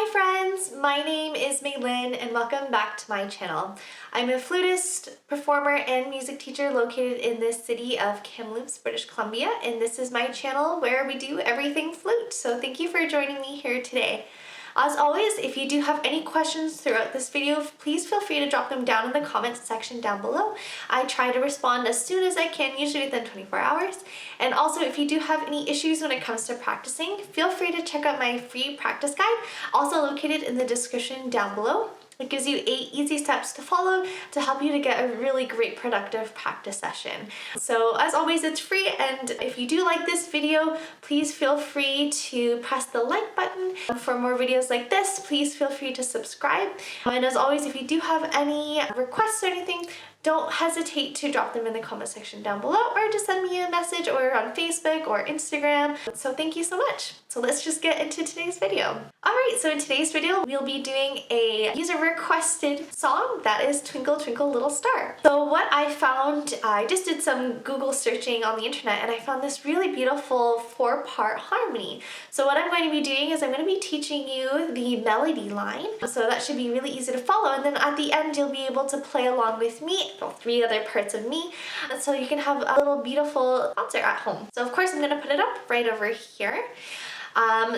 Hi friends, my name is Maylin and welcome back to my channel. I'm a flutist, performer, and music teacher located in the city of Kamloops, British Columbia, and this is my channel where we do everything flute. So thank you for joining me here today. As always, if you do have any questions throughout this video, please feel free to drop them down in the comments section down below. I try to respond as soon as I can, usually within 24 hours. And also, if you do have any issues when it comes to practicing, feel free to check out my free practice guide, also located in the description down below. It gives you 8 easy steps to follow to help you to get a really great productive practice session. So as always, it's free, and if you do like this video, please feel free to press the like button. For more videos like this, please feel free to subscribe. And as always, if you do have any requests or anything, don't hesitate to drop them in the comment section down below or just send me a message or on Facebook or Instagram. So thank you so much. So let's just get into today's video. Alright, so in today's video, we'll be doing a user requested song that is Twinkle Twinkle Little Star. So what I found, I just did some Google searching on the internet and I found this really beautiful 4-part harmony. So what I'm going to be doing is I'm going to be teaching you the melody line. So that should be really easy to follow, and then at the end you'll be able to play along with me, well, 3 other parts of me, so you can have a little beautiful concert at home. So of course I'm going to put it up right over here.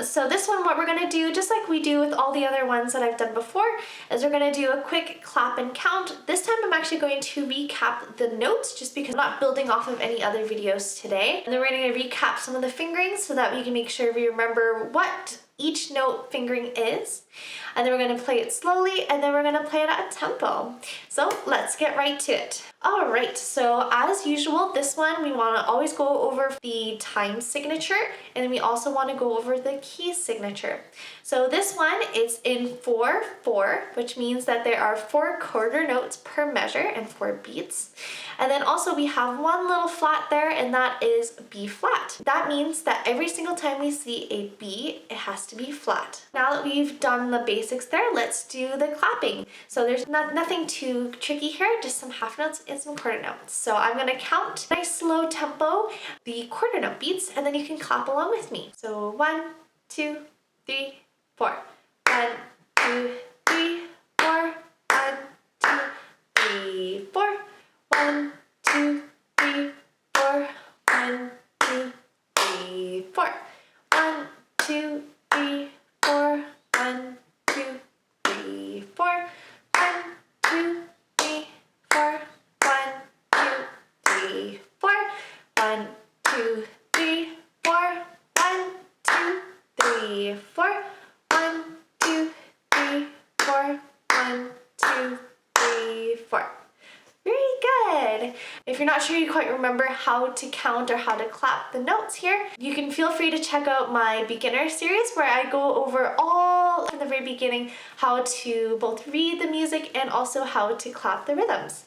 So this one, what we're going to do, just like we do with all the other ones that I've done before, is we're going to do a quick clap and count. This time I'm actually going to recap the notes just because I'm not building off of any other videos today. And then we're going to recap some of the fingerings so that we can make sure we remember what each note fingering is. And then we're going to play it slowly, and then we're going to play it at a tempo. So let's get right to it. Alright, so as usual, this one we want to always go over the time signature, and then we also want to go over the key signature. So this one is in 4/4, which means that there are 4 quarter notes per measure and 4 beats. And then also we have one little flat there, and that is B flat. That means that every single time we see a B, it has to be flat. Now that we've done the basics there, let's do the clapping. So there's nothing too tricky here, just some half notes and some quarter notes. So I'm going to count nice slow tempo, the quarter note beats, and then you can clap along with me. So 1, 2, 3, 4. 1, 2, 3, 4. 1, 2, 3, 4. 1, 2, 3, 4. 1, 2, 3, 4. 1, 2, 3, 4. 1, 2, 3, 4. 1, 2, 3, 4. 1, 2, 3, 4. 1, 2, 3, 4. 1, 2, 3, 4. 1, 2, 3, 4. 1, 2, 3, 4. Very good! If you're not sure you quite remember how to count or how to clap the notes here, you can feel free to check out my beginner series where I go over all from the very beginning how to both read the music and also how to clap the rhythms.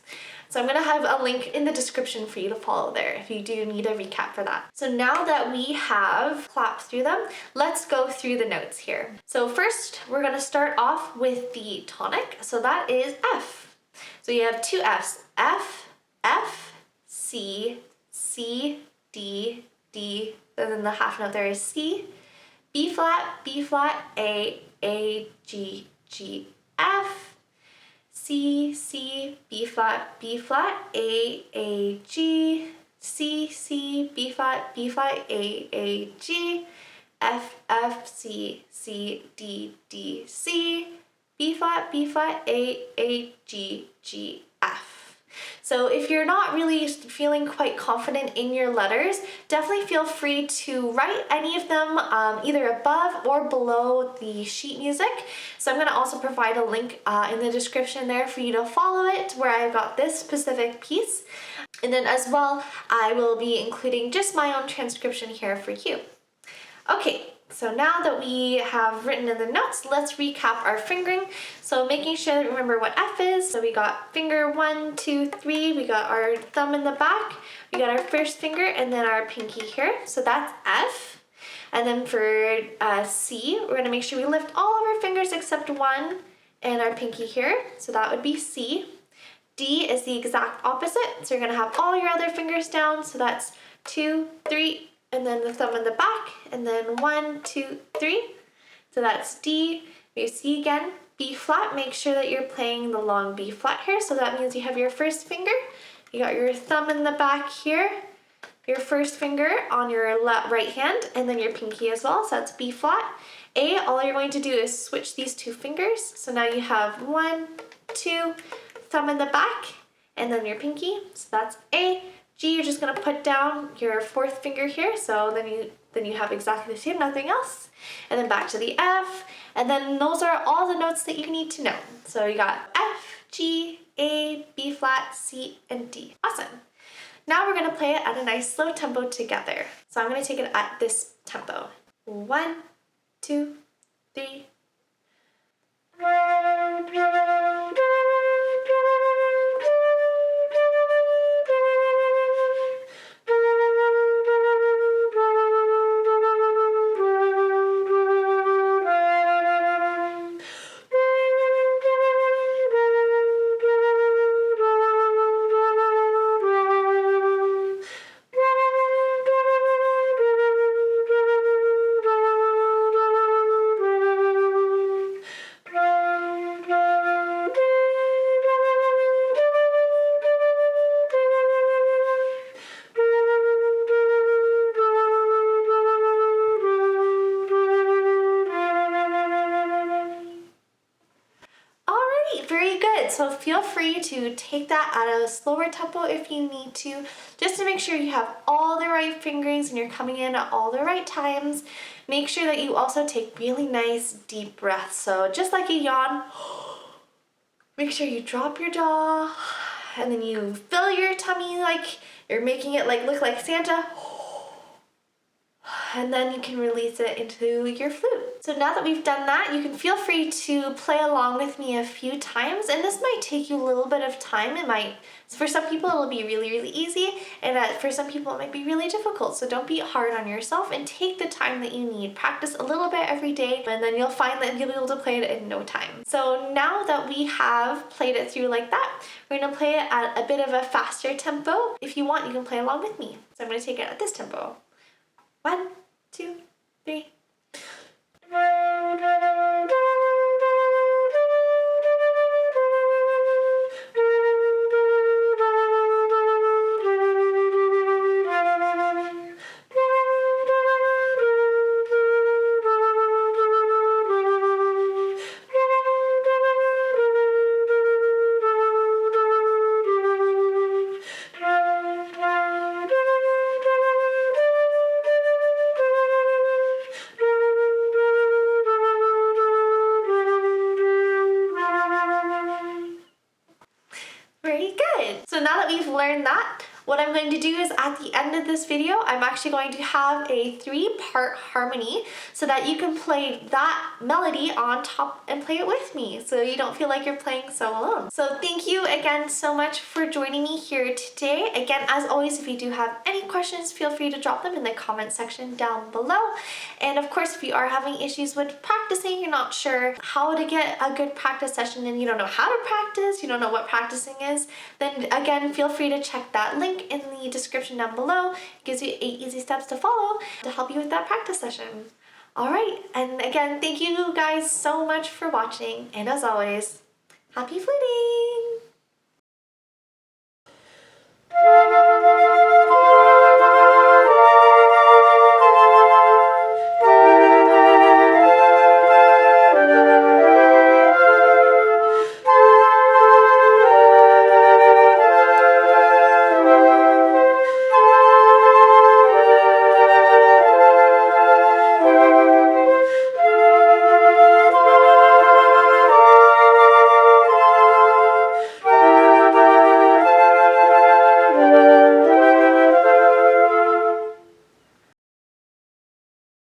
So I'm going to have a link in the description for you to follow there if you do need a recap for that. So now that we have clapped through them, let's go through the notes here. So first, we're going to start off with the tonic. So that is F. So you have 2 Fs, F, F, C, C, D, D, and then the half note there is C, B flat, A, G, G, F, C, C, B flat, A, G, C, C, B flat, A, G, F, F, C, C, D, D, C, B flat, A, G, G, F. So if you're not really feeling quite confident in your letters, definitely feel free to write any of them either above or below the sheet music. So I'm going to also provide a link in the description there for you to follow it, where I've got this specific piece. And then as well, I will be including just my own transcription here for you. Okay. So now that we have written in the notes, let's recap our fingering. So making sure that we remember what F is. So we got finger 1, 2, 3. We got our thumb in the back. We got our first finger and then our pinky here. So that's F. And then for C, we're going to make sure we lift all of our fingers except one and our pinky here. So that would be C. D is the exact opposite. So you're going to have all your other fingers down. So that's 2, 3, and then the thumb in the back, and then 1, 2, 3. So that's D, C again, B flat. Make sure that you're playing the long B flat here. So that means you have your first finger, you got your thumb in the back here, your first finger on your right hand, and then your pinky as well. So that's B flat. A, all you're going to do is switch these two fingers. So now you have 1, 2, thumb in the back, and then your pinky. So that's A. G, you're just gonna put down your fourth finger here. So then you have exactly the same, nothing else. And then back to the F. And then those are all the notes that you need to know. So you got F, G, A, B flat, C, and D. Awesome. Now we're gonna play it at a nice slow tempo together. So I'm gonna take it at this tempo. 1, 2, 3. Very good. So feel free to take that at a slower tempo if you need to, just to make sure you have all the right fingerings and you're coming in at all the right times. Make sure that you also take really nice deep breaths. So just like a yawn, make sure you drop your jaw and then you fill your tummy like you're making it look like Santa. And then you can release it into your flute. So now that we've done that, you can feel free to play along with me a few times, and this might take you a little bit of time. For some people it'll be really, really easy, and for some people it might be really difficult. So don't be hard on yourself and take the time that you need. Practice a little bit every day, and then you'll find that you'll be able to play it in no time. So now that we have played it through like that, we're gonna play it at a bit of a faster tempo. If you want, you can play along with me. So I'm gonna take it at this tempo. 1, 2, 3. Very good. So now that we've learned that, what I'm going to do is at the end of this video, I'm actually going to have a 3-part harmony so that you can play that melody on top and play it with me so you don't feel like you're playing so alone. So thank you again so much for joining me here today. Again, as always, if you do have any questions, feel free to drop them in the comment section down below. And of course, if you are having issues with practicing, you're not sure how to get a good practice session and you don't know how to practice, you don't know what practicing is, then again, feel free to check that link in the description down below. It gives you 8 easy steps to follow to help you with that practice session. Alright, and again, thank you guys so much for watching, and as always, happy fluting!